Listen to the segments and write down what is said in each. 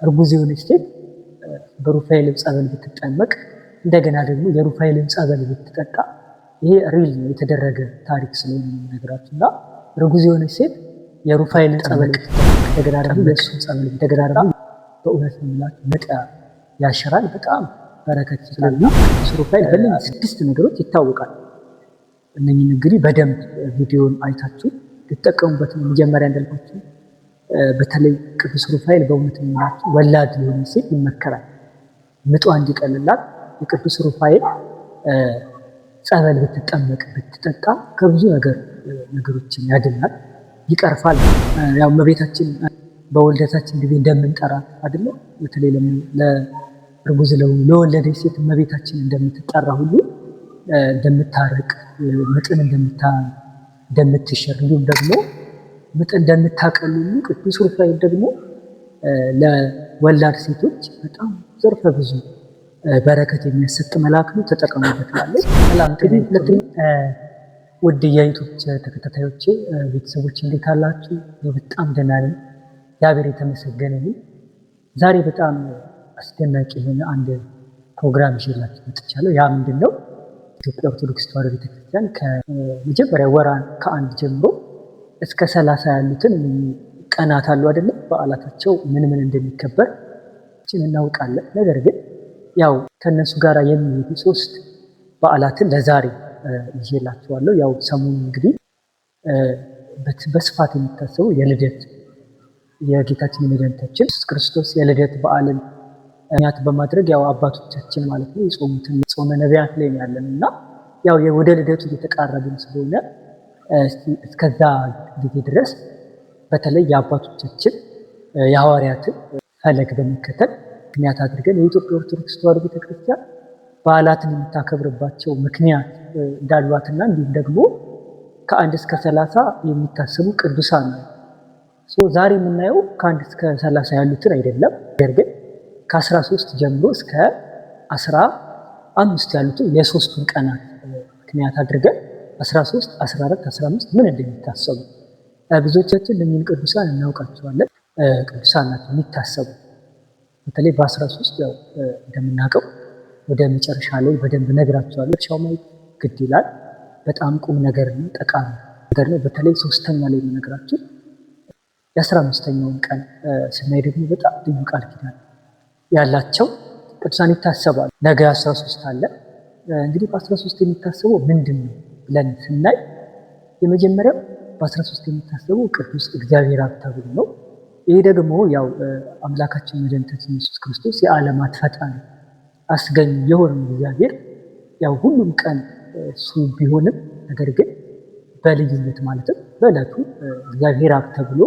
እርጉዝ የሆነች ሴት በሩፋኤልም ጸበል ብትጠመቅ እንደገና ደግሞ የሩፋኤልን ጸበል ብትጠጣ ይሄ ሪል ነው የተደረገ ታሪክ ስለሆነ ነገራችን እና እርጉዝ የሆነች ሴት የሩፋኤልን ጸበል ብትጠመቅ እንደገና ደግሞ የእሱን ጸበል እንደገና ደግሞ በእውነት ነው የምላችሁ ምጥ ያሽራል። በጣም በረከት ይችላል። ቅዱስ ሩፋኤል በእነዚህ 6 ነገሮች ይታወቃል። እነኚህን እንግዲህ በደንብ ቪዲዮን አይታችሁ ልትጠቀሙበት ነው። መጀመሪያ እንዳልኳችሁ በተለይ ቅዱስ ሩፋኤል በእውነት ነው የምላችሁ ወላድ የሆነ ሴት ይመከራል። ምጧ እንዲቀልላት የቅዱስ ሩፋኤል ጸበል ብትጠመቅ ብትጠጣ ከብዙ ነገሮችን ያድናል፣ ይቀርፋል። ያው እመቤታችን በወልደታችን ጊዜ እንደምንጠራት አይደለ? በተለይ ለእርጉዝ ለወለደች ሴት እመቤታችን እንደምትጠራ ሁሉ እንደምታረቅ ምጥን እንደምትሽር እንዲሁም ደግሞ ምጥ እንደምታቀልሉ ቅዱስ ሩፋኤል ደግሞ ለወላድ ሴቶች በጣም ዘርፈ ብዙ በረከት የሚያሰጥ መልአክ ነው። ተጠቀሙበት ማለት ሰላም ጤና። ውድ የዩቱብ ተከታታዮቼ ቤተሰቦች እንዴት አላችሁ? በጣም ደህና ነኝ፣ እግዚአብሔር የተመሰገነ ይሁን። ዛሬ በጣም አስደናቂ የሆነ አንድ ፕሮግራም ይዤላችሁ መጥቻለሁ። ያ ምንድን ነው? ኢትዮጵያ ኦርቶዶክስ ተዋሕዶ ቤተክርስቲያን ከመጀመሪያ ወራን ከ1 ጀምሮ እስከ 30 ያሉትን ቀናት አሉ አይደለም? በዓላታቸው ምን እንደሚከበር እናውቃለን። ነገር ግን ያው ከነሱ ጋር የሚሄዱ 3 በዓላትን ለዛሬ ይዤላችኋለሁ። ያው ሰሞኑን እንግዲህ በስፋት የሚታሰቡ የልደት የጌታችን የመድኃኒታችን ኢየሱስ ክርስቶስ የልደት በዓልን ምክንያት በማድረግ ያው አባቶቻችን ማለት ነው የጾሙትን ጾመ ነቢያት ላይ ያለን እና ያው ወደ ልደቱ እየተቃረብን ስለሆነ እስከዛ ጊዜ ድረስ በተለይ የአባቶቻችን የሐዋርያትን ፈለግ በመከተል ምክንያት አድርገን የኢትዮጵያ ኦርቶዶክስ ተዋሕዶ ቤተክርስቲያን በዓላትን የምታከብርባቸው ምክንያት እንዳሏትና እንዲሁም ደግሞ ከ1 እስከ 30 የሚታሰቡ ቅዱሳን ነው። ዛሬ የምናየው ከ1 እስከ 30 ያሉትን አይደለም፣ ነገር ግን ከ13 ጀምሮ እስከ 15 ያሉትን የ3ቱን ቀናት ምክንያት አድርገን 13፣ 14፣ 15 ምን እንደሚታሰቡ ብዙዎቻችን ለምን ቅዱሳን እናውቃቸዋለን። ቅዱሳን ናቸው የሚታሰቡ። በተለይ በ13 ያው እንደምናውቀው ወደ መጨረሻ ላይ በደንብ ነግራቸዋለሁ። ሻው ማየት ግድ ይላል። በጣም ቁም ነገር ነው፣ ጠቃሚ ነገር ነው። በተለይ 3ኛ ላይ የምነግራችሁ የ15ኛውን ቀን ስናይ ደግሞ በጣም ልዩ ቃል ኪዳን ያላቸው ቅዱሳን ይታሰባሉ። ነገ 13 አለ። እንግዲህ በ13 የሚታሰበው ምንድን ነው ብለን ስናይ የመጀመሪያው በ13 የሚታሰበው ቅዱስ እግዚአብሔር አብ ተብሎ ነው። ይሄ ደግሞ ያው አምላካችን መድኃኒታችን ኢየሱስ ክርስቶስ የዓለማት ፈጣሪ አስገኝ የሆነው እግዚአብሔር ያው ሁሉም ቀን እሱ ቢሆንም ነገር ግን በልዩነት ማለትም በዕለቱ እግዚአብሔር አብ ተብሎ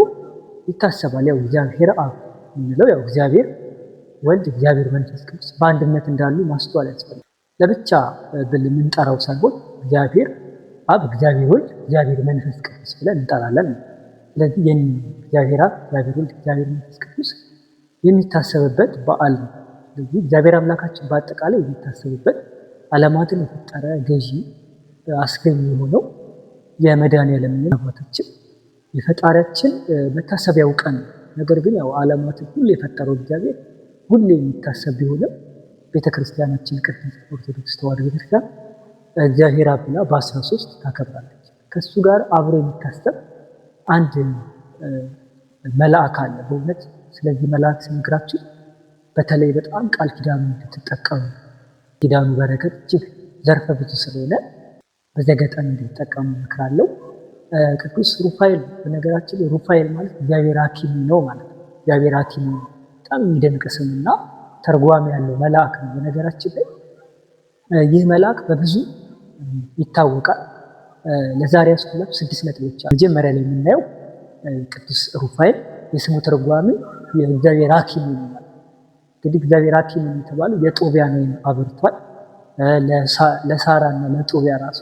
ይታሰባል። ያው እግዚአብሔር አብ የምንለው ያው እግዚአብሔር ወልድ እግዚአብሔር መንፈስ ቅዱስ በአንድነት እንዳሉ ማስተዋል ያስፈልጋል። ለብቻ ብል የምንጠራው ሳይሆን እግዚአብሔር አብ፣ እግዚአብሔር ወልድ፣ እግዚአብሔር መንፈስ ቅዱስ ብለን እንጠራለን። ስለዚህ እግዚአብሔር አብ፣ እግዚአብሔር ወልድ፣ እግዚአብሔር መንፈስ ቅዱስ የሚታሰብበት በዓል ነው። ስለዚህ እግዚአብሔር አምላካችን በአጠቃላይ የሚታሰብበት ዓለማትን የፈጠረ ገዢ አስገኝ የሆነው የመድኃኔዓለም አባታችን የፈጣሪያችን መታሰቢያው ቀን ነው። ነገር ግን ያው ዓለማትን ሁሉ የፈጠረው እግዚአብሔር ሁሌ የሚታሰብ ቢሆንም ቤተክርስቲያናችን ቅድስት ኦርቶዶክስ ተዋሕዶ ቤተክርስቲያን እግዚአብሔር አብ ብላ በ13 ታከብራለች። ከሱ ጋር አብሮ የሚታሰብ አንድ መልአክ አለ። በእውነት ስለዚህ መልአክ ስነግራችሁ በተለይ በጣም ቃል ኪዳኑ እንድትጠቀሙ ኪዳኑ በረከት እጅግ ዘርፈ ብዙ ስለሆነ በዘገጠን እንድትጠቀሙ እመክራለሁ። ቅዱስ ሩፋኤል በነገራችን ሩፋኤል ማለት እግዚአብሔር ሐኪም ነው ማለት ነው። እግዚአብሔር ሐኪም ነው በጣም የሚደንቅ ስምና ተርጓሚ ያለው መልአክ ነው። በነገራችን ላይ ይህ መልአክ በብዙ ይታወቃል። ለዛሬ ያስኩላችሁ 6 ነጥቦች አሉ። መጀመሪያ ላይ የምናየው ቅዱስ ሩፋኤል የስሙ ተርጓሚ የእግዚአብሔር ሐኪም ነው። እንግዲህ እግዚአብሔር ሐኪም የተባለው የጦቢያን ወይም አብርቷል። ለሳራ እና ለጦቢያ ራሱ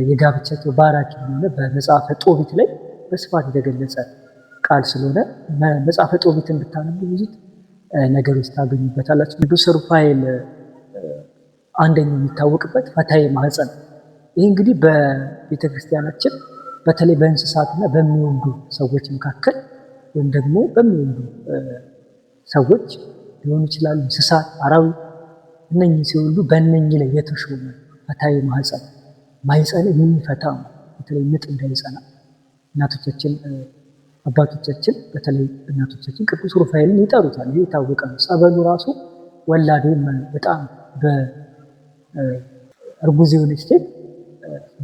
የጋብቻቸው ባራኪ የሆነ በመጽሐፈ ጦቢት ላይ በስፋት የተገለጸ ቃል ስለሆነ መጽሐፈ ጦቢትን ብታነቡ ብዙ ነገሮች ታገኙበታላችሁ። ቅዱስ ሩፋኤል አንደኛው የሚታወቅበት ፈታዬ ማህፀን። ይህ እንግዲህ በቤተክርስቲያናችን በተለይ በእንስሳትና በሚወልዱ ሰዎች መካከል ወይም ደግሞ በሚወልዱ ሰዎች ሊሆኑ ይችላሉ፣ እንስሳት፣ አራዊት። እነኚህ ሲወልዱ በእነኚህ ላይ የተሾመ ፈታዊ ማህፀን የሚፈታ በተለይ ምጥ እንዳይጸና እናቶቻችን አባቶቻችን በተለይ እናቶቻችን ቅዱስ ሩፋኤልን ይጠሩታል። ይህ የታወቀ ነው። ጸበሉ ራሱ ወላድ ወይም በጣም በእርጉዝ የሆነች ሴት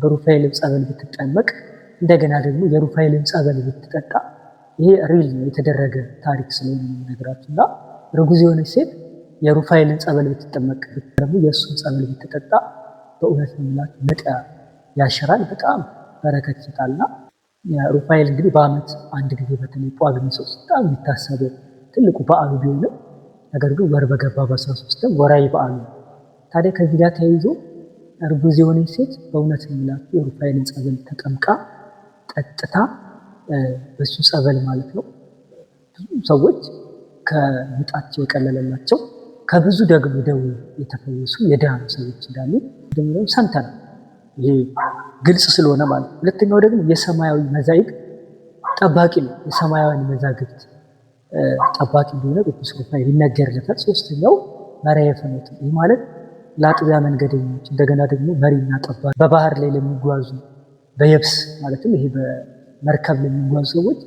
በሩፋኤልን ጸበል ብትጠመቅ እንደገና ደግሞ የሩፋኤልን ጸበል ብትጠጣ ይሄ ሪል ነው የተደረገ ታሪክ ስለሆነ የምነግራችሁ እና እርጉዝ የሆነች ሴት የሩፋኤልን ጸበል ብትጠመቅ ደግሞ የእሱን ጸበል ብትጠጣ በእውነት ነው የምላችሁ ምጥ ያሽራል፣ በጣም በረከት ይሰጣልና ሩፋኤል እንግዲህ በዓመት አንድ ጊዜ በተለይ ጳጉሜ 3 በጣም የሚታሰበው ትልቁ በዓሉ ቢሆንም ነገር ግን ወር በገባ በ13ም ወራዊ በዓሉ ነው። ታዲያ ከዚህ ጋር ተያይዞ እርጉዝ የሆነች ሴት በእውነት ነው የምላችሁ የሩፋኤልን ጸበል ተጠምቃ ጠጥታ በሱ ጸበል ማለት ነው ብዙ ሰዎች ከምጣቸው የቀለለላቸው ከብዙ ደግሞ ደዌ የተፈወሱ የዳኑ ሰዎች እንዳሉ ደግሞ ሰምተናል። ይሄ ግልጽ ስለሆነ ማለት ነው። ሁለተኛው ደግሞ የሰማያዊ መዛግብት ጠባቂ ነው። የሰማያዊ መዛግብት ጠባቂ እንደሆነ ቅዱስ ሩፋኤል ይነገርለታል። ሶስተኛው መራዬ ፍኖት ነው። ይህ ማለት ለአጥቢያ መንገደኞች እንደገና ደግሞ መሪና ጠባቂ በባህር ላይ ለሚጓዙ በየብስ ማለትም ይሄ በመርከብ ለሚጓዙ ሰዎች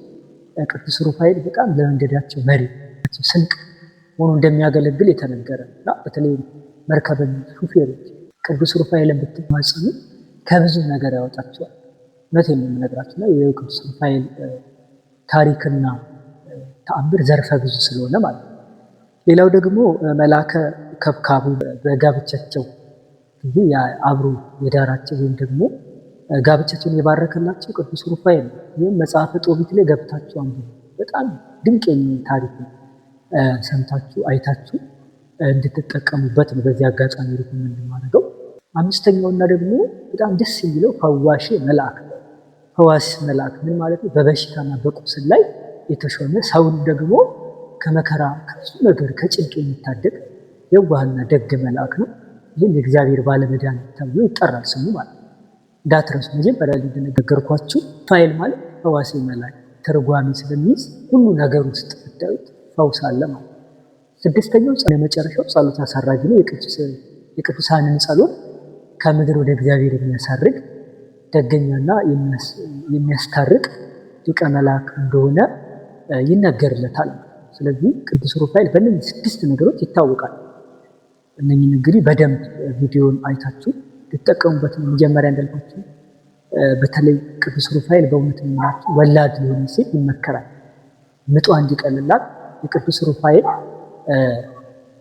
ቅዱስ ሩፋኤል በጣም ለመንገዳቸው መሪ ስንቅ ሆኖ እንደሚያገለግል የተነገረ እና በተለይ መርከበኞች ሹፌሮች ቅዱስ ሩፋኤልን ብትማጸኑ ከብዙ ነገር ያወጣቸዋል። እውነቴን ነው የምነግራችሁ እና የቅዱስ ሩፋኤል ታሪክና ተአምር ዘርፈ ብዙ ስለሆነ ማለት ነው። ሌላው ደግሞ መልአከ ከብካቡ በጋብቻቸው ጊዜ አብሮ የዳራቸው ወይም ደግሞ ጋብቻቸውን የባረከላቸው ቅዱስ ሩፋኤል ነው። ይህም መጽሐፈ ጦቢት ላይ ገብታችሁ አንብቡ። በጣም ድንቅ የሚሆን ታሪክ ነው። ሰምታችሁ አይታችሁ እንድትጠቀሙበት ነው በዚህ አጋጣሚ ሪኮመንድ የማደርገው። አምስተኛውና ደግሞ በጣም ደስ የሚለው ፈዋሽ መልአክ ነው። ፈዋሽ መልአክ ምን ማለት ነው? በበሽታና በቁስል ላይ የተሾመ ሰውን ደግሞ ከመከራ ከብዙ ነገር ከጭንቅ የሚታደግ የዋህና ደግ መልአክ ነው። ይህም የእግዚአብሔር ባለመድኃኒት ተብሎ ይጠራል ስሙ ማለት ነው። እንዳትረሱ። መጀመሪያ ላይ እንደነገርኳችሁ ሩፋኤል ማለት ፈዋሽ መልአክ ትርጓሜ ስለሚይዝ ሁሉ ነገር ውስጥ ብታዩት ፈውስ አለ ማለት ነው። ስድስተኛው የመጨረሻው ጸሎት አሳራጊ ነው። የቅዱሳንን ጸሎት ከምድር ወደ እግዚአብሔር የሚያሳርግ ደገኛና የሚያስታርቅ ሊቀ መልአክ እንደሆነ ይነገርለታል። ስለዚህ ቅዱስ ሩፋኤል በእነዚህ 6 ነገሮች ይታወቃል። እነኝን እንግዲህ በደንብ ቪዲዮን አይታችሁ ልትጠቀሙበት ነው። መጀመሪያ እንዳልኳችሁ በተለይ ቅዱስ ሩፋኤል በእውነት የሚላችሁ ወላድ ሊሆን ሴት ይመከራል። ምጧ እንዲቀልላት የቅዱስ ሩፋኤል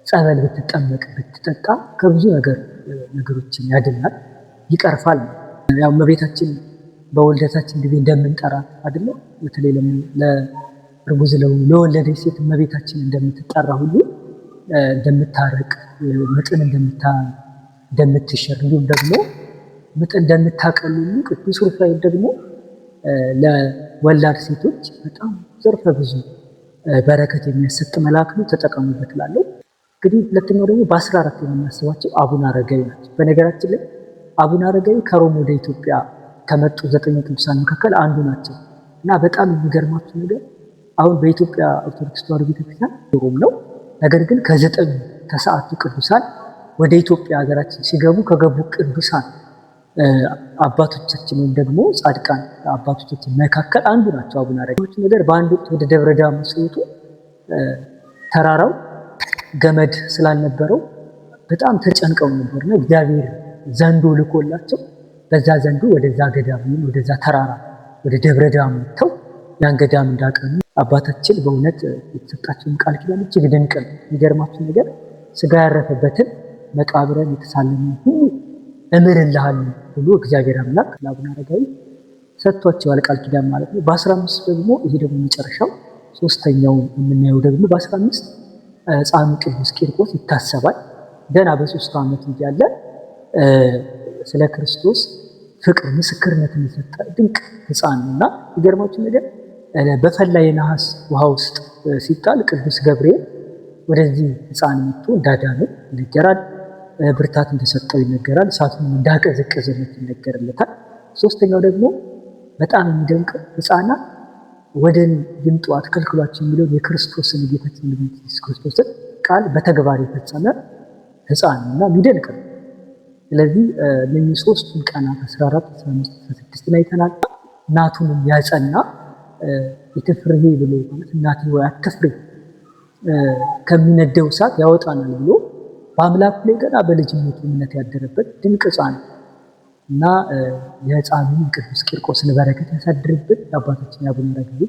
ጸበል ብትጠመቅ ብትጠጣ ከብዙ ነገሮችን ያድናል፣ ይቀርፋል። ያው እመቤታችን በወልደታችን ጊዜ እንደምንጠራት አይደለ? በተለይ ለእርጉዝ ለወለደች ሴት እመቤታችን እንደምትጠራ ሁሉ እንደምታረቅ ምጥን እንደምትሽር እንዲሁም ደግሞ ምጥ እንደምታቀል ሁሉ ቅዱስ ሩፋኤል ደግሞ ለወላድ ሴቶች በጣም ዘርፈ ብዙ በረከት የሚያሰጥ መልአክ ነው። ተጠቀሙበት እላለሁ። እንግዲህ ሁለተኛው ደግሞ በ14 የምናስባቸው አቡነ አረጋዊ ናቸው። በነገራችን ላይ አቡነ አረጋዊ ከሮም ወደ ኢትዮጵያ ከመጡ 9 ቅዱሳን መካከል አንዱ ናቸው እና በጣም የሚገርማችሁ ነገር አሁን በኢትዮጵያ ኦርቶዶክስ ተዋሕዶ ቤተክርስቲያን ሮም ነው። ነገር ግን ከ9 ቅዱሳን ወደ ኢትዮጵያ ሀገራችን ሲገቡ ከገቡ ቅዱሳን አባቶቻችን ወይም ደግሞ ጻድቃን አባቶቻችን መካከል አንዱ ናቸው አቡነ አረጋዊ። ነገር በአንድ ወቅት ወደ ደብረ ዳሞ ሲወጡ ተራራው ገመድ ስላልነበረው በጣም ተጨንቀው ነበርና እግዚአብሔር ዘንዶ ልኮላቸው በዛ ዘንዶ ወደዛ ገዳም ወይም ወደዛ ተራራ ወደ ደብረ ዳሞ ተው ያን ገዳም እንዳቀኑ አባታችን በእውነት የተሰጣቸውን ቃል ኪዳን እጅግ ድንቅ ነው። የሚገርማችሁ ነገር ስጋ ያረፈበትን መቃብርን የተሳለመውን ሁሉ እምርልሃለሁ ብሎ እግዚአብሔር አምላክ ለአቡነ አረጋዊ ሰጥቷቸዋል ቃል ኪዳን ማለት ነው። በ15 ደግሞ ይሄ ደግሞ መጨረሻው ሶስተኛው የምናየው ደግሞ በ15 ሕፃኑ ቅዱስ ቂርቆስ ይታሰባል። ገና በ3 ዓመቱ እያለ ስለ ክርስቶስ ፍቅር ምስክርነትን የሰጠ ድንቅ ሕፃን ነው እና የሚገርማችሁ ነገር በፈላ የነሐስ ውሃ ውስጥ ሲጣል ቅዱስ ገብርኤል ወደዚህ ሕፃን መጥቶ እንዳዳነው ይነገራል። ብርታት እንደሰጠው ይነገራል። እሳቱን እንዳቀዘቀዘለት ይነገርለታል። ሶስተኛው ደግሞ በጣም የሚደንቅ ሕፃናት ወደን ይምጡ አትከልክሏቸው የሚለውን የክርስቶስን ጌታችን ኢየሱስ ክርስቶስን ቃል በተግባር የፈጸመ ሕፃን እና የሚደንቅ ነው። ስለዚህ እነዚህ ሶስቱን ቀናት 14፣ 15፣ 16 ላይ ተናጣ እናቱንም ያጸና የትፍርሄ ብሎ ማለት እናቴ ወይ አትፍሪ ከሚነደው እሳት ያወጣናል ብሎ በአምላኩ ላይ ገና በልጅነቱ እምነት ያደረበት ድንቅ ሕፃን እና የሕፃኑን ቅዱስ ቂርቆስን በረከት ያሳድርብን። የአባታችን የአቡነ አረጋዊ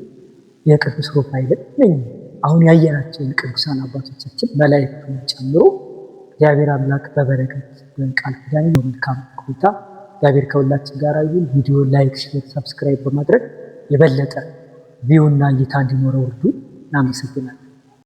የቅዱስ ሩፋኤልን ነኝ አሁን ያየናቸውን ቅዱሳን አባቶቻችን መላእክቱን ጨምሮ እግዚአብሔር አምላክ በበረከት በቃል ኪዳን መልካም ቆይታ እግዚአብሔር ከሁላችን ጋር ይሁን። ቪዲዮ ላይክ፣ ሼር፣ ሰብስክራይብ በማድረግ የበለጠ ቪው እና እይታ እንዲኖረው እርዱ። እናመሰግናለን።